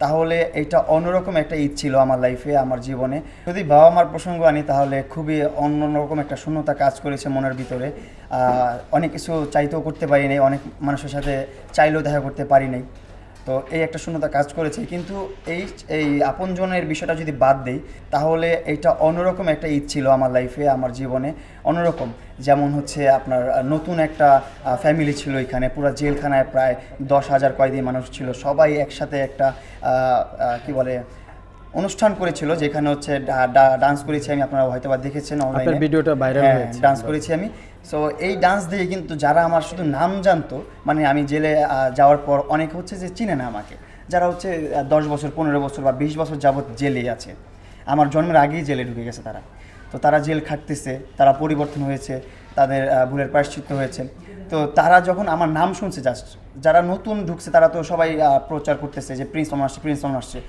তাহলে এটা অন্যরকম একটা ঈদ ছিল আমার লাইফে, আমার জীবনে। যদি বাবা মার প্রসঙ্গ আনি তাহলে খুবই অন্যরকম একটা শূন্যতা কাজ করেছে মনের ভিতরে। অনেক কিছু চাইতেও করতে পারি নাই, অনেক মানুষের সাথে চাইলেও দেখা করতে পারি নাই। তো এই একটা শূন্যতা কাজ করেছে, কিন্তু এই এই আপনজনের বিষয়টা যদি বাদ দেই তাহলে এটা অন্যরকম একটা ঈদ ছিল আমার লাইফে, আমার জীবনে। অন্যরকম যেমন হচ্ছে আপনার নতুন একটা ফ্যামিলি ছিল এখানে, পুরো জেলখানায় প্রায় 10,000 কয়েদি মানুষ ছিল, সবাই একসাথে একটা কি বলে অনুষ্ঠান করেছিল, যেখানে হচ্ছে ডান্স করেছি আমি, আপনারা হয়তো বা দেখেছেন অনলাইনে, ভিডিওটা ভাইরাল হয়েছে, ডান্স করেছি আমি। সো এই ডান্স দিয়ে কিন্তু যারা আমার শুধু নাম জানতো, মানে আমি জেলে যাওয়ার পর অনেকে হচ্ছে যে চিনে না আমাকে, যারা হচ্ছে 10 বছর 15 বছর বা 20 বছর যাবৎ জেলেই আছে, আমার জন্মের আগেই জেলে ঢুকে গেছে তারা। তো তারা জেল খাটতেছে, তারা পরিবর্তন হয়েছে, তাদের ভুলের প্রায়শ্চিত্ত হয়েছে। তো তারা যখন আমার নাম শুনছে, জাস্ট যারা নতুন ঢুকছে তারা তো সবাই প্রচার করতেছে যে প্রিন্স মামুন আসছে, প্রিন্স মামুন আসছে।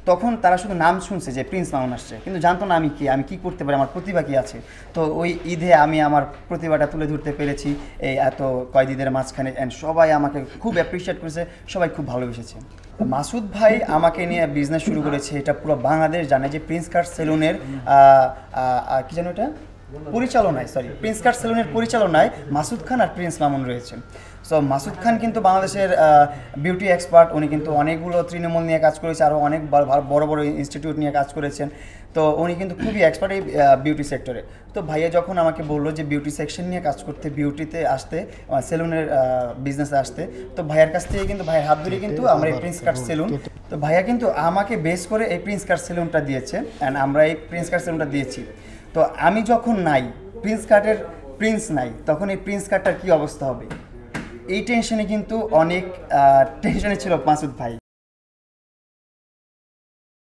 তখন তারা শুধু নাম শুনছে যে প্রিন্স মামুন আসছে, কিন্তু জানতো না আমি কি করতে পারি, আমার প্রতিভা কী আছে। তো ওই ঈদে আমি আমার প্রতিভাটা তুলে ধরতে পেরেছি এই এত কয়েদিদের মাঝখানে, অ্যান্ড সবাই আমাকে খুব অ্যাপ্রিসিয়েট করেছে, সবাই খুব ভালোবেসেছে। মাসুদ ভাই আমাকে নিয়ে বিজনেস শুরু করেছে, এটা পুরো বাংলাদেশ জানে যে প্রিন্স কাট সেলুনের কী যেন এটা পরিচালনায়, প্রিন্স কাট সেলুনের পরিচালনায় মাসুদ খান আর প্রিন্স মামুন রয়েছেন। সো মাসুদ খান কিন্তু বাংলাদেশের বিউটি এক্সপার্ট, উনি কিন্তু অনেকগুলো তৃণমূল নিয়ে কাজ করেছে, আরও অনেক বড় বড় ইনস্টিটিউট নিয়ে কাজ করেছেন। তো উনি কিন্তু খুবই এক্সপার্ট এই বিউটি সেক্টরে। তো ভাইয়া যখন আমাকে বললো যে বিউটি সেকশন নিয়ে কাজ করতে, বিউটিতে আসতে, সেলুনের বিজনেসে আসতে, তো ভাইয়ার কাছ থেকে কিন্তু ভাইয়ের হাত ধরে কিন্তু আমরা এই প্রিন্স কাট সেলুন, তো ভাইয়া কিন্তু আমাকে বেস করে এই প্রিন্স কাট সেলুনটা দিয়েছে, অ্যান্ড আমরা এই প্রিন্স কাট সেলুনটা দিয়েছি। তো আমি যখন নাই, প্রিন্স কাটের প্রিন্স নাই, তখন এই প্রিন্স কাটটার কী অবস্থা হবে, এই টেনশনে কিন্তু অনেক টেনশনে ছিল মাসুদ ভাই।